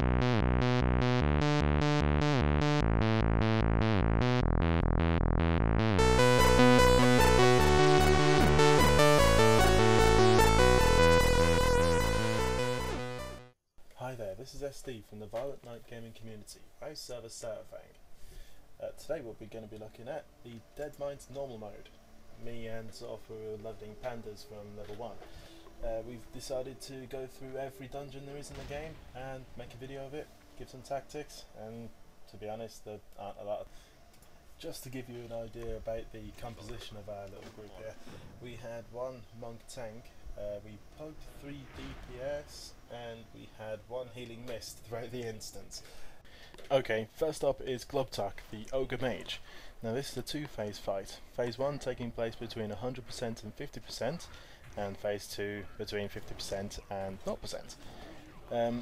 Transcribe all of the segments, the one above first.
Hi there, this is SD from the Violent Night Gaming Community, House Server Sarafang. Today we'll be going to be looking at the Deadmines normal mode. Me and sort of who are leveling pandas from level 1. We've decided to go through every dungeon there is in the game and make a video of it, give some tactics, and to be honest there aren't a lot. Just to give you an idea about the composition of our little group here, we had one monk tank, we poked 3 DPS, and we had 1 healing mist throughout the instance. Okay, first up is Globtuck, the Ogre Mage. Now this is a 2-phase fight. Phase 1 taking place between 100% and 50%, and Phase 2 between 50% and 0%.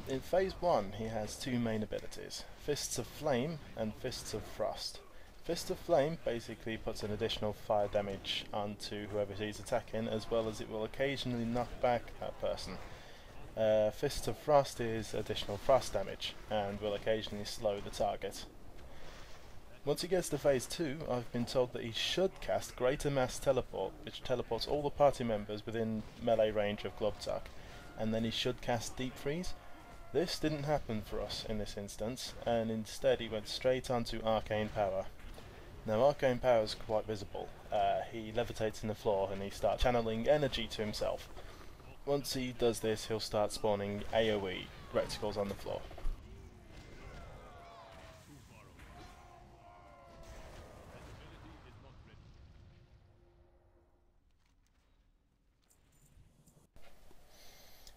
In Phase 1 he has 2 main abilities, Fists of Flame and Fists of Frost. Fist of Flame basically puts an additional fire damage onto whoever he's attacking, as well as it will occasionally knock back that person. Fist of Frost is additional frost damage and will occasionally slow the target. Once he gets to Phase 2, I've been told that he should cast Greater Mass Teleport, which teleports all the party members within melee range of Globtuck, and then he should cast Deep Freeze. This didn't happen for us in this instance, and instead he went straight onto Arcane Power. Now Arcane Power is quite visible. He levitates in the floor and he starts channeling energy to himself. Once he does this, he'll start spawning AoE reticles on the floor.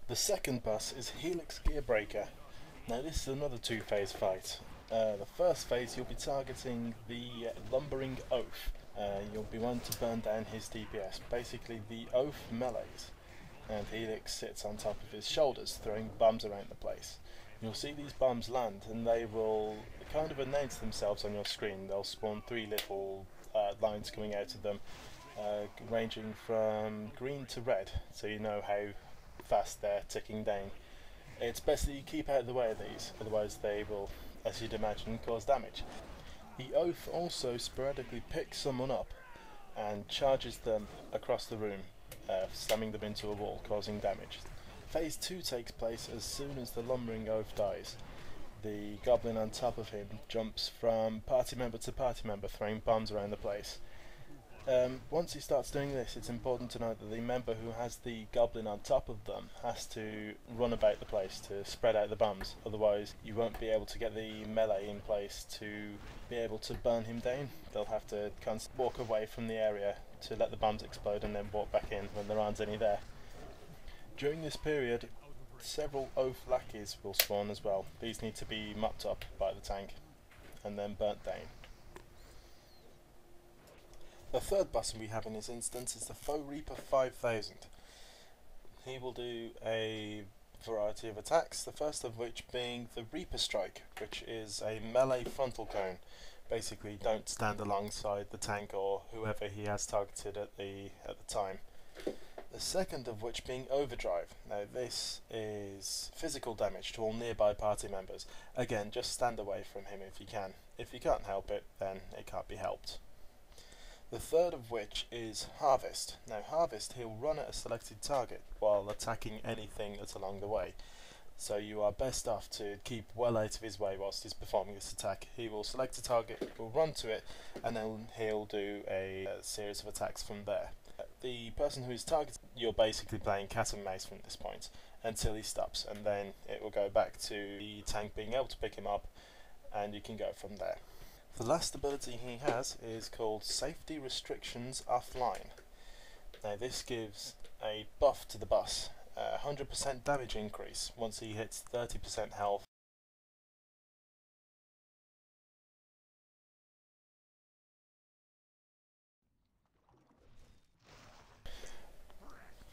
The second boss is Helix Gearbreaker. Now this is another 2-phase fight. The first phase you'll be targeting the Lumbering Oaf. You'll be wanting to burn down his DPS. Basically the Oaf melees, and Helix sits on top of his shoulders throwing bombs around the place. You'll see these bombs land and they will kind of announce themselves on your screen. They'll spawn 3 little lines coming out of them, ranging from green to red, so you know how fast they're ticking down. It's best that you keep out of the way of these, otherwise they will, as you'd imagine, cause damage. The Oaf also sporadically picks someone up and charges them across the room, slamming them into a wall, causing damage. Phase 2 takes place as soon as the Lumbering Oaf dies. The goblin on top of him jumps from party member to party member, throwing bombs around the place. Once he starts doing this, it's important to note that the member who has the goblin on top of them has to run about the place to spread out the bombs, otherwise you won't be able to get the melee in place to be able to burn him down. They'll have to walk away from the area to let the bombs explode and then walk back in when there aren't any there. During this period, several Oaf lackeys will spawn as well. These need to be mopped up by the tank and then burnt down. The third boss we have in this instance is the Foe Reaper 5000. He will do a variety of attacks, the first of which being the Reaper Strike, which is a melee frontal cone. Basically don't stand alongside the tank or whoever he has targeted at the time. The second of which being Overdrive. Now this is physical damage to all nearby party members. Again, just stand away from him if you can. If you can't help it, then it can't be helped. The third of which is Harvest. Now Harvest, he'll run at a selected target while attacking anything that's along the way. So you are best off to keep well out of his way whilst he's performing this attack. He will select a target, will run to it, and then he'll do a series of attacks from there. The person who is targeted, you're basically playing cat and mouse from this point until he stops, and then it will go back to the tank being able to pick him up, and you can go from there. The last ability he has is called Safety Restrictions Offline. Now this gives a buff to the boss, 100% damage increase once he hits 30% health.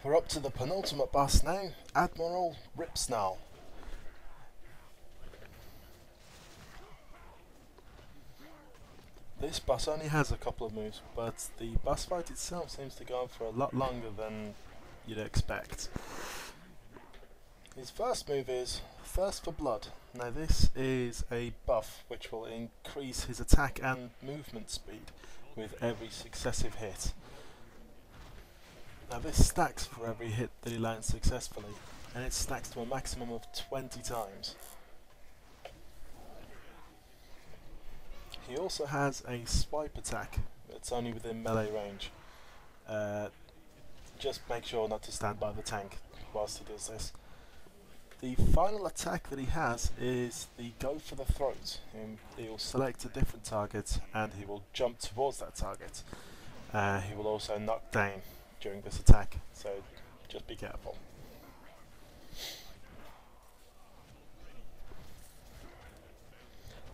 We're up to the penultimate boss now, Admiral Ripsnarl. This boss only has a couple of moves, but the boss fight itself seems to go on for a lot longer than you'd expect. His first move is Thirst for Blood. Now this is a buff which will increase his attack and movement speed with every successive hit. Now this stacks for every hit that he lands successfully, and it stacks to a maximum of 20 times. He also has a swipe attack that's only within melee range. Just make sure not to stand by the tank whilst he does this. The final attack that he has is the Go for the Throat. He will select a different target and he will jump towards that target. He will also knock down during this attack, so just be careful.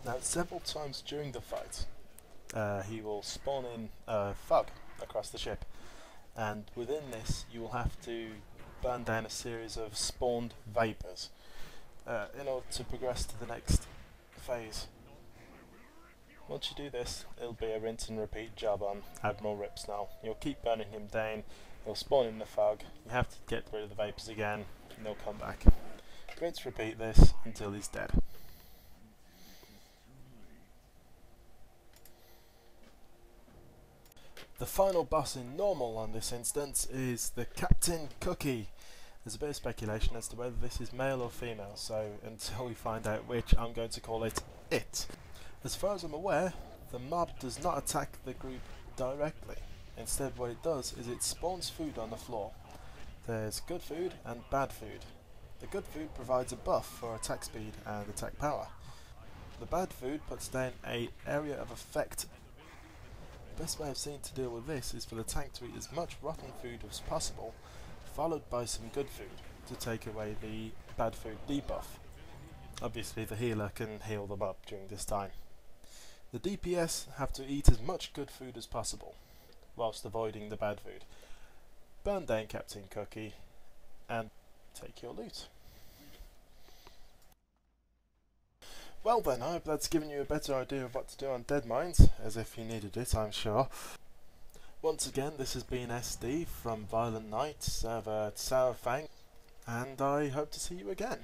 Now several times during the fight he will spawn in a fog across the ship, and within this you will have to burn down a series of spawned vapours in order to progress to the next phase. Once you do this, it'll be a rinse and repeat job on Admiral Rips now. You'll keep burning him down, he'll spawn in the fog, you have to get rid of the vapours again, and they'll come back. Rinse repeat this until he's dead. The final boss in normal on this instance is the Captain Cookie. There's a bit of speculation as to whether this is male or female, so until we find out which, I'm going to call it IT. As far as I'm aware, the mob does not attack the group directly. Instead what it does is it spawns food on the floor. There's good food and bad food. The good food provides a buff for attack speed and attack power. The bad food puts down an area of effect. The best way I've seen to deal with this is for the tank to eat as much rotten food as possible, followed by some good food to take away the bad food debuff. Obviously the healer can heal them up during this time. The DPS have to eat as much good food as possible, whilst avoiding the bad food. Burn down Captain Cookie and take your loot. Well then, I hope that's given you a better idea of what to do on Deadmines, as if you needed it, I'm sure. Once again, this has been SD from Violent Night, server Sourfang, and I hope to see you again.